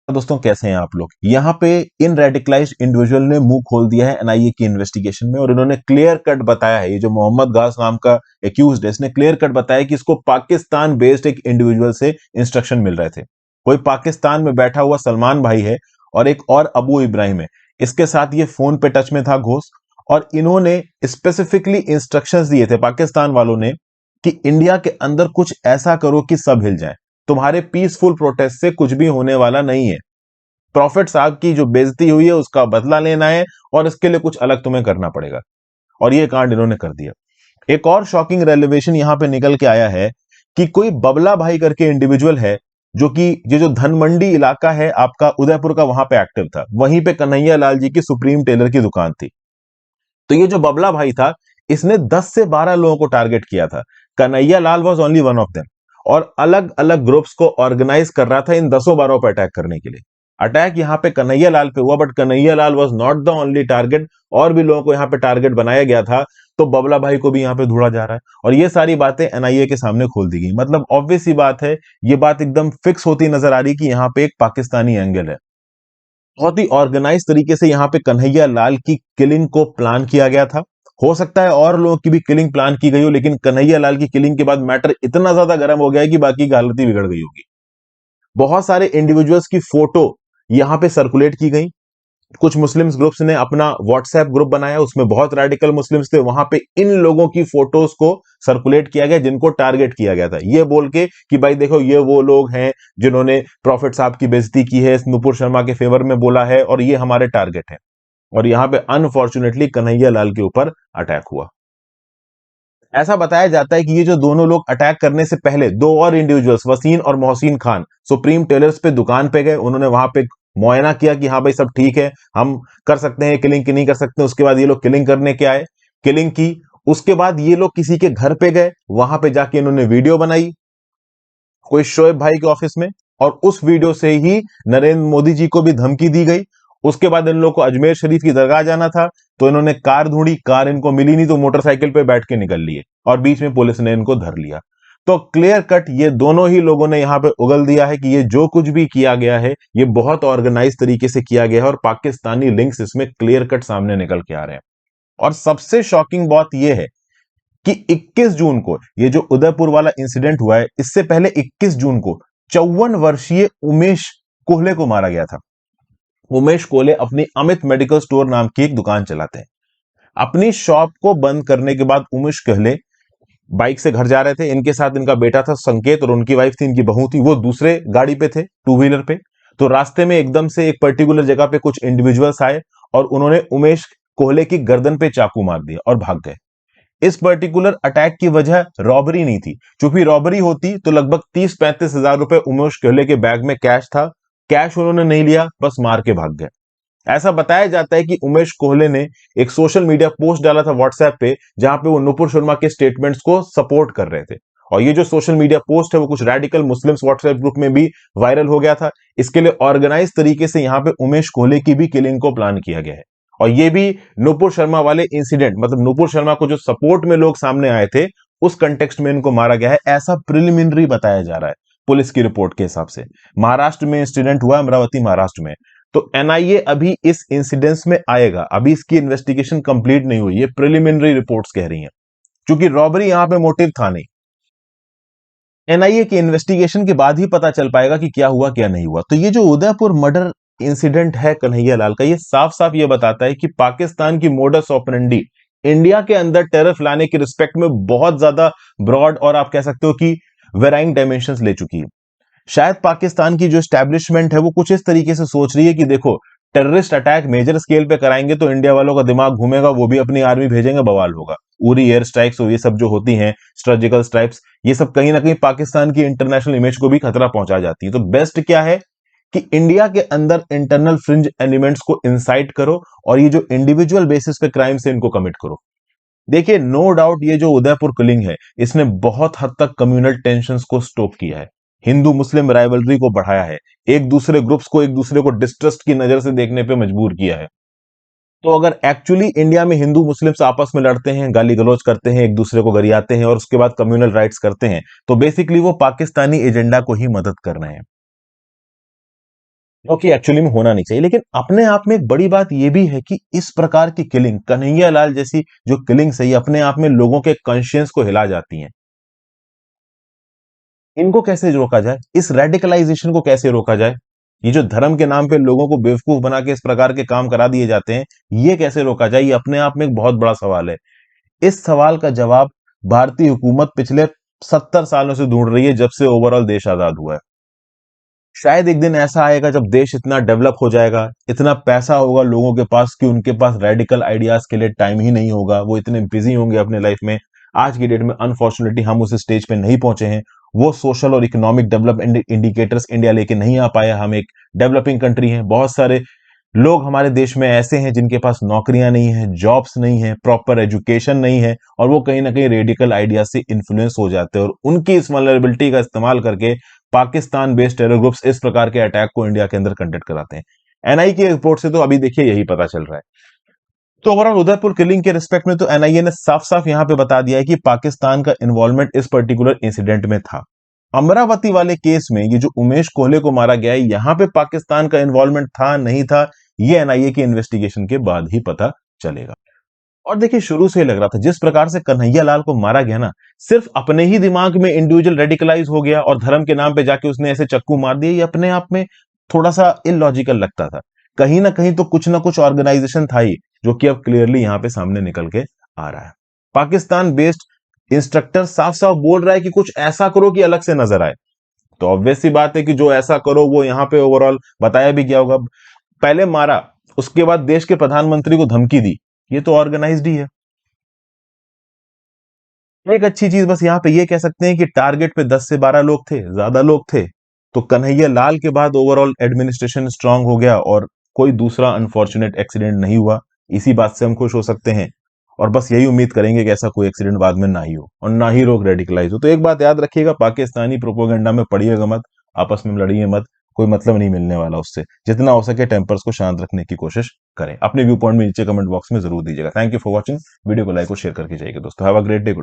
दोस्तों कैसे हैं आप लोग। यहाँ पे इन रेडिकलाइज्ड इंडिविजुअल ने मुंह खोल दिया है एनआईए की इन्वेस्टिगेशन में और इन्होंने क्लियर कट बताया है, ये जो मोहम्मद गास नाम का एक्यूज्ड है इसने क्लियर कट बताया कि इसको पाकिस्तान बेस्ड एक इंडिविजुअल से इंस्ट्रक्शन मिल रहे थे। कोई पाकिस्तान में बैठा हुआ सलमान भाई है और एक और अबू इब्राहिम है, इसके साथ ये फोन पे टच में था घोष, और इन्होंने स्पेसिफिकली इंस्ट्रक्शंस दिए थे पाकिस्तान वालों ने कि इंडिया के अंदर कुछ ऐसा करो कि सब हिल जाए, तुम्हारे पीसफुल प्रोटेस्ट से कुछ भी होने वाला नहीं है। प्रॉफिट साहब की जो बेइज्जती हुई है उसका बदला लेना है और इसके लिए कुछ अलग तुम्हें करना पड़ेगा, और ये कांड इन्होंने कर दिया। एक और शॉकिंग रेलेवेशन यहां पे निकल के आया है कि कोई बबला भाई करके इंडिविजुअल है जो कि ये जो धनमंडी इलाका है आपका उदयपुर का, वहां पे एक्टिव था। वहीं पे कन्हैया लाल जी की सुप्रीम टेलर की दुकान थी। तो ये जो बबला भाई था इसने 10 से 12 लोगों को टारगेट किया था। Kanhaiya Lal was only one of them, और अलग अलग ग्रुप्स को ऑर्गेनाइज कर रहा था इन 10-12 पर अटैक करने के लिए। अटैक यहां पे कन्हैया लाल पे हुआ, but Kanhaiya Lal was not the only target, और भी लोगों को यहां पे टारगेट बनाया गया था। तो बबला भाई को भी यहां पे ढूंढा जा रहा है और ये सारी बातें एनआईए के सामने खोल दी गई। मतलब ऑब्वियस सी बात है, ये बात एकदम फिक्स होती नजर आ रही कि यहां पे एक पाकिस्तानी एंगल है। बहुत ही ऑर्गेनाइज तरीके से यहाँ पे कन्हैया लाल की किलिंग को प्लान किया गया था। हो सकता है और लोगों की भी किलिंग प्लान की गई हो, लेकिन कन्हैया लाल की किलिंग के बाद मैटर इतना ज्यादा गर्म हो गया है कि बाकी की हालत ही बिगड़ गई होगी। बहुत सारे इंडिविजुअल्स की फोटो यहाँ पे सर्कुलेट की गई। कुछ मुस्लिम्स ग्रुप्स ने अपना व्हाट्सएप ग्रुप बनाया, उसमें बहुत रेडिकल मुस्लिम्स थे, वहां पे इन लोगों की फोटोज को सर्कुलेट किया गया जिनको टारगेट किया गया था, ये बोल के कि भाई देखो ये वो लोग हैं जिन्होंने प्रॉफिट साहब की बेइज्जती की है, नुपुर शर्मा के फेवर में बोला है और ये हमारे टारगेट है। और यहां पे अनफॉर्चुनेटली कन्हैया लाल के ऊपर अटैक हुआ। ऐसा बताया जाता है कि ये जो दोनों लोग अटैक करने से पहले दो और इंडिविजुअल्स वसीन और मोहसिन खान सुप्रीम टेलर्स पे दुकान पे गए, उन्होंने वहां पे मुआयना किया कि हाँ भाई सब ठीक है, हम कर सकते हैं किलिंग की नहीं कर सकते। उसके बाद ये लोग किलिंग करने के आए, किलिंग की। उसके बाद ये लोग किसी के घर पे गए, वहां पे जाके इन्होंने वीडियो बनाई कोई शोएब भाई के ऑफिस में, और उस वीडियो से ही नरेंद्र मोदी जी को भी धमकी दी गई। उसके बाद इन लोगों को अजमेर शरीफ की दरगाह जाना था, तो इन्होंने कार ढूंढी, कार इनको मिली नहीं तो मोटरसाइकिल पे बैठ के निकल लिए और बीच में पुलिस ने इनको धर लिया। तो क्लियर कट ये दोनों ही लोगों ने यहां पे उगल दिया है कि ये जो कुछ भी किया गया है ये बहुत ऑर्गेनाइज तरीके से किया गया है और पाकिस्तानी लिंक्स इसमें क्लियर कट सामने निकल के आ रहे हैं। और सबसे शॉकिंग बात यह है कि 21 जून को ये जो उदयपुर वाला इंसिडेंट हुआ है, इससे पहले 21 जून को 54 वर्षीय उमेश कोहले को मारा गया था। उमेश कोहले अपनी अमित मेडिकल स्टोर नाम की एक दुकान चलाते हैं। अपनी शॉप को बंद करने के बाद उमेश कोहले बाइक से घर जा रहे थे, इनके साथ इनका बेटा था संकेत और उनकी वाइफ थी, इनकी बहू थी, वो दूसरे गाड़ी पे थे, टू व्हीलर पे। तो रास्ते में एकदम से एक पर्टिकुलर जगह पे कुछ इंडिविजुअल्स आए और उन्होंने उमेश कोहले की गर्दन पे चाकू मार दिया और भाग गए। इस पर्टिकुलर अटैक की वजह रॉबरी नहीं थी, चूंकि रॉबरी होती तो लगभग 30-35 हजार रुपए उमेश कोहले के बैग में कैश था, कैश उन्होंने नहीं लिया, बस मार के भाग गए। ऐसा बताया जाता है कि उमेश कोहले ने एक सोशल मीडिया पोस्ट डाला था व्हाट्सएप पे, जहां पे वो नुपुर शर्मा के स्टेटमेंट्स को सपोर्ट कर रहे थे। और ये जो सोशल मीडिया पोस्ट है वो कुछ रेडिकल मुस्लिम्स व्हाट्सएप ग्रुप में भी वायरल हो गया था। इसके लिए ऑर्गेनाइज तरीके से यहां पे उमेश कोहले की भी किलिंग को प्लान किया गया है। और ये भी नुपुर शर्मा वाले इंसिडेंट, मतलब नुपुर शर्मा को जो सपोर्ट में लोग सामने आए थे उस कंटेक्स्ट में इनको मारा गया है, ऐसा प्रिलिमिनरी बताया जा रहा है पुलिस की रिपोर्ट के हिसाब से। महाराष्ट्र में इंसिडेंट हुआ, अमरावती महाराष्ट्र में। तो एनआईए अभी इस इंसिडेंस में आएगा, अभी इसकी इन्वेस्टिगेशन कंप्लीट नहीं हुई, ये प्रिलिमिनरी रिपोर्ट्स कह रही हैं, क्योंकि रॉबरी यहां पे मोटिव था नहीं। एनआईए की इन्वेस्टिगेशन के बाद ही पता चल पाएगा कि क्या हुआ क्या नहीं हुआ। तो ये जो उदयपुर मर्डर इंसिडेंट है कन्हैया लाल का, ये साफ साफ ये बताता है कि पाकिस्तान की मोडस ऑपरेंडी इंडिया के अंदर टेरर फैलाने के रिस्पेक्ट में बहुत ज्यादा ब्रॉड और आप कह सकते हो कि वेराइंग डायमेंशंस ले चुकी है। शायद पाकिस्तान की जो स्टैब्लिशमेंट है वो कुछ इस तरीके से सोच रही है कि देखो, टेररिस्ट अटैक मेजर स्केल पे कराएंगे तो इंडिया वालों का दिमाग घूमेगा, वो भी अपनी आर्मी भेजेंगे, बवाल होगा। उरी एयर स्ट्राइक्स और ये सब जो होती हैं सर्जिकल स्ट्राइक्स, ये सब कहीं ना कहीं पाकिस्तान की इंटरनेशनल इमेज को भी खतरा पहुंचा जाती है। तो बेस्ट क्या है कि इंडिया के अंदर इंटरनल फ्रिंज एलिमेंट्स को इंसाइट करो और ये जो इंडिविजुअल बेसिस पे क्राइम से इनको कमिट करो। देखिए, नो डाउट ये जो उदयपुर किलिंग है इसने बहुत हद तक कम्युनल टेंशंस को स्टोक किया है, हिंदू मुस्लिम राइवलरी को बढ़ाया है, एक दूसरे ग्रुप्स को एक दूसरे को डिस्ट्रस्ट की नजर से देखने पे मजबूर किया है। तो अगर एक्चुअली इंडिया में हिंदू मुस्लिम्स आपस में लड़ते हैं, गाली गलौज करते हैं, एक दूसरे को गरियाते हैं और उसके बाद कम्युनल राइट्स करते हैं, तो बेसिकली वो पाकिस्तानी एजेंडा को ही मदद कर रहे हैं। जो कि एक्चुअली में होना नहीं चाहिए। लेकिन अपने आप में एक बड़ी बात यह भी है कि इस प्रकार की किलिंग, कन्हैया लाल जैसी जो किलिंग सही अपने आप में लोगों के कॉन्शियंस को हिला जाती हैं। इनको कैसे रोका जाए, इस रेडिकलाइजेशन को कैसे रोका जाए, ये जो धर्म के नाम पे लोगों को बेवकूफ बना के इस प्रकार के काम करा दिए जाते हैं, ये कैसे रोका जाए, ये अपने आप में एक बहुत बड़ा सवाल है। इस सवाल का जवाब भारतीय हुकूमत पिछले 70 सालों से ढूंढ रही है, जब से ओवरऑल देश आजाद हुआ है। शायद एक दिन ऐसा आएगा जब देश इतना डेवलप हो जाएगा, इतना पैसा होगा लोगों के पास कि उनके पास रेडिकल आइडियाज के लिए टाइम ही नहीं होगा, वो इतने बिजी होंगे अपने लाइफ में। आज की डेट में अनफॉर्चुनेटली हम उस स्टेज पे नहीं पहुंचे हैं। वो सोशल और इकोनॉमिक डेवलपमेंट इंडिकेटर्स इंडिया लेके नहीं आ पाया। हम एक डेवलपिंग कंट्री हैं। बहुत सारे लोग हमारे देश में ऐसे हैं जिनके पास नौकरियां नहीं है, जॉब्स नहीं है, प्रॉपर एजुकेशन नहीं है, और वो कहीं ना कहीं रेडिकल आइडिया से इन्फ्लुएंस हो जाते हैं, और उनकी इस वल्नरेबिलिटी का इस्तेमाल करके पाकिस्तान बेस्ड टेरर ग्रुप्स इस प्रकार के अटैक को इंडिया के अंदर कंडक्ट कराते हैं। एनआई की रिपोर्ट से तो अभी देखिए यही पता चल रहा है। तो ओवरऑल उदयपुर किलिंग के रिस्पेक्ट में तो एनआईए ने साफ साफ यहां पे बता दिया है कि पाकिस्तान का इन्वॉल्वमेंट इस पर्टिकुलर इंसिडेंट में था। अमरावती वाले केस में ये जो उमेश कोहले को मारा गया है, यहां पे पाकिस्तान का इन्वॉल्वमेंट था नहीं था, ये एनआईए की इन्वेस्टिगेशन के बाद ही पता चलेगा। और देखिए शुरू से ही लग रहा था जिस प्रकार से कन्हैया लाल को मारा गया ना, सिर्फ अपने ही दिमाग में इंडिविजुअल रेडिकलाइज हो गया और धर्म के नाम पे जाके उसने ऐसे चक्कू मार दिए, ये अपने आप में थोड़ा सा इलॉजिकल लगता था। कहीं ना कहीं तो कुछ ना कुछ ऑर्गेनाइजेशन था ही, जो कि अब क्लियरली यहां पे सामने निकल के आ रहा है। पाकिस्तान बेस्ड इंस्ट्रक्टर साफ साफ बोल रहा है कि कुछ ऐसा करो कि अलग से नजर आए। तो ऑब्वियस सी बात है कि जो ऐसा करो वो यहां पे ओवरऑल बताया भी गया होगा। पहले मारा, उसके बाद देश के प्रधानमंत्री को धमकी दी, ये तो ऑर्गेनाइज्ड ही है। एक अच्छी चीज बस यहाँ पे ये कह सकते हैं कि टारगेट पे 10 से 12 लोग थे, ज्यादा लोग थे। तो कन्हैया लाल के बाद ओवरऑल एडमिनिस्ट्रेशन स्ट्रांग हो गया और कोई दूसरा अनफॉर्चुनेट एक्सीडेंट नहीं हुआ। इसी बात से हम खुश हो सकते हैं, और बस यही उम्मीद करेंगे कि ऐसा कोई एक्सीडेंट बाद में ना ही हो और ना ही लोग रेडिकलाइज हो। तो एक बात याद रखिएगा, पाकिस्तानी प्रोपोगंडा में पड़िएगा मत, आपस में लड़िए मत, कोई मतलब नहीं मिलने वाला उससे। जितना हो सके टेम्पर्स को शांत रखने की कोशिश करें। अपने व्यू पॉइंट में नीचे कमेंट बॉक्स में जरूर दीजिएगा। Thank you for watching. Video को लाइक और शेयर करके जाइएगा दोस्तों। Have a great day.